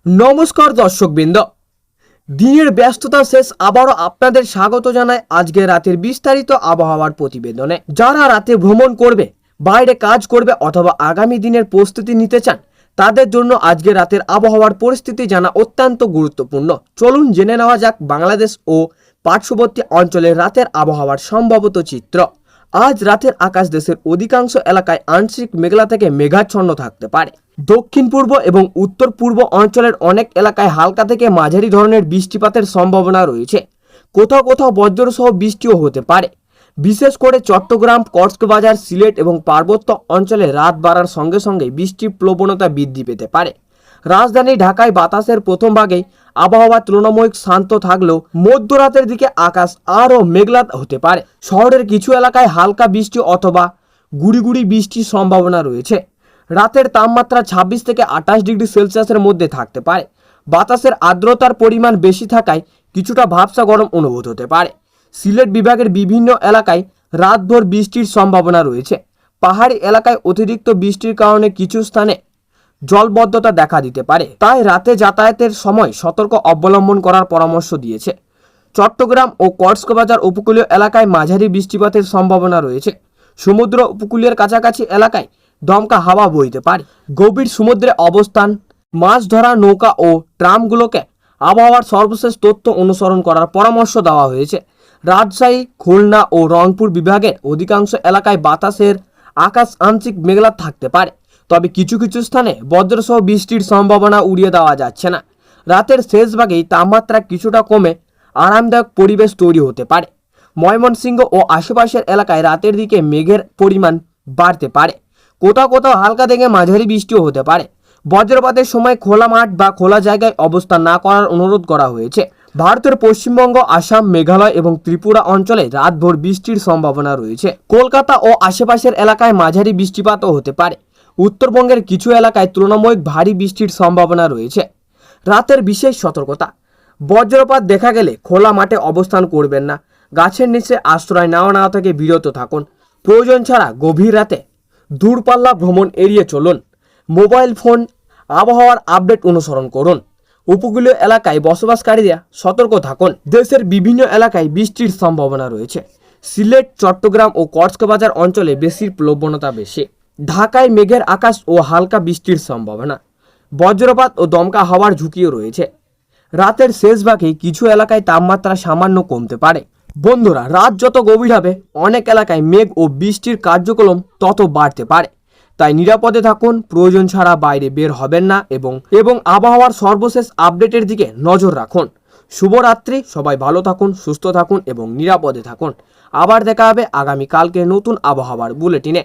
নমস্কার দর্শকবৃন্দ, দিনের ব্যস্ততা শেষ আবারও আপনাদের স্বাগত জানাই আজকে রাতের বিস্তারিত আবহাওয়ার প্রতিবেদনে। যারা রাতে ভ্রমণ করবে, বাইরে কাজ করবে অথবা আগামী দিনের প্রস্তুতি নিতে চান, তাদের জন্য আজকে রাতের আবহাওয়ার পরিস্থিতি জানা অত্যন্ত গুরুত্বপূর্ণ। চলুন জেনে নেওয়া যাক বাংলাদেশ ও পার্শ্ববর্তী অঞ্চলের রাতের আবহাওয়ার সম্ভাব্য চিত্র। আজ রাতের আকাশ দেশের অধিকাংশ এলাকায় আংশিক মেঘলা থেকে মেঘাচ্ছন্ন থাকতে পারে। দক্ষিণ পূর্ব এবং উত্তর পূর্ব অঞ্চলের অনেক এলাকায় হালকা থেকে মাঝারি ধরনের বৃষ্টিপাতের সম্ভাবনা রয়েছে। কোথাও কোথাও বজ্রসহ বৃষ্টিও হতে পারে। বিশেষ করে চট্টগ্রাম, কক্সবাজার, সিলেট এবং পার্বত্য অঞ্চলে রাত বাড়ার সঙ্গে সঙ্গে বৃষ্টির প্রবণতা বৃদ্ধি পেতে পারে। রাজধানী ঢাকায় বাতাসের প্রথম ভাগেই আবহাওয়া তুলনামূলক শান্ত থাকলেও মধ্যরাতের দিকে আকাশ আরও মেঘলা হতে পারে। শহরের কিছু এলাকায় হালকা বৃষ্টি অথবা গুড়ি গুড়ি বৃষ্টির সম্ভাবনা রয়েছে। রাতের তাপমাত্রা 26 থেকে 28 ডিগ্রি সেলসিয়াসের মধ্যে থাকতে পারে। বাতাসের আর্দ্রতার পরিমাণ বেশি থাকায় কিছুটা ভাবসা গরম অনুভূত হতে পারে। সিলেট বিভাগের বিভিন্ন এলাকায় রাতভর বৃষ্টির সম্ভাবনা রয়েছে। পাহাড়ি এলাকায় অতিরিক্ত বৃষ্টির কারণে কিছু স্থানে জলবদ্ধতা দেখা দিতে পারে, তাই রাতে যাতায়াতের সময় সতর্ক অবলম্বন করার পরামর্শ দিয়েছে। চট্টগ্রাম ও কক্সবাজার উপকূলীয় এলাকায় মাঝারি বৃষ্টিপাতের সম্ভাবনা রয়েছে। সমুদ্র উপকূলের কাছাকাছি এলাকায় দমকা হাওয়া বইতে পারে। গভীর সমুদ্রে অবস্থান, মাছ ধরা নৌকা ও ট্রামগুলোকে আবহাওয়ার সর্বশেষ তথ্য অনুসরণ করার পরামর্শ দেওয়া হয়েছে। রাজশাহী, খুলনা ও রংপুর বিভাগের অধিকাংশ এলাকায় বাতাসের আকাশ আংশিক মেঘলা থাকতে পারে, তবে কিছু কিছু স্থানে বজ্রসহ বৃষ্টির সম্ভাবনা উড়িয়ে দেওয়া যাচ্ছে না। রাতের শেষ ভাগেই তাপমাত্রা কিছুটা কমে আরামদায়ক পরিবেশ তৈরি হতে পারে। ময়মনসিংহ ও আশেপাশের এলাকায় রাতের দিকে মেঘের পরিমাণ বাড়তে পারে। কোথাও কোথাও হালকা থেকে মাঝারি বৃষ্টিও হতে পারে। বজ্রপাতের সময় খোলা মাঠ বা খোলা জায়গায় অবস্থান না করার অনুরোধ করা হয়েছে। ভারতের পশ্চিমবঙ্গ, আসাম, মেঘালয় এবং ত্রিপুরা অঞ্চলে রাতভর বৃষ্টির সম্ভাবনা রয়েছে। কলকাতা ও আশেপাশের এলাকায় মাঝারি বৃষ্টিপাতও হতে পারে। উত্তরবঙ্গের কিছু এলাকায় তুলনামূলক ভারী বৃষ্টির সম্ভাবনা রয়েছে। রাতের বিশেষ সতর্কতা: বজ্রপাত দেখা গেলে খোলা মাঠে অবস্থান করবেন না। গাছের নিচে আশ্রয় নেওয়া থেকে বিরত থাকুন। প্রয়োজন ছাড়া গভীর রাতে দূরপাল্লা ভ্রমণ এড়িয়ে চলুন। মোবাইল ফোন আবহাওয়ার আপডেট অনুসরণ করুন। উপকূলীয় এলাকায় বসবাসকারীরা সতর্ক থাকুন। দেশের বিভিন্ন এলাকায় বৃষ্টির সম্ভাবনা রয়েছে। সিলেট, চট্টগ্রাম ও কক্সবাজার অঞ্চলে বেশির প্রবণতা বেশি। ঢাকায় মেঘের আকাশ ও হালকা বৃষ্টির সম্ভাবনা। বজ্রপাত ও দমকা হওয়ার ঝুঁকিও রয়েছে। রাতের শেষ ভাগে কিছু এলাকায় তাপমাত্রা সামান্য কমতে পারে। বন্ধুরা, রাত যত গভীর হবে অনেক এলাকায় মেঘ ও বৃষ্টির কার্যক্রম তত বাড়তে পারে, তাই নিরাপদে থাকুন। প্রয়োজন ছাড়া বাইরে বের হবেন না এবং আবহাওয়ার সর্বশেষ আপডেটের দিকে নজর রাখুন। শুভরাত্রি, সবাই ভালো থাকুন, সুস্থ থাকুন এবং নিরাপদে থাকুন। আবার দেখা হবে আগামীকালকে নতুন আবহাওয়ার বুলেটিনে।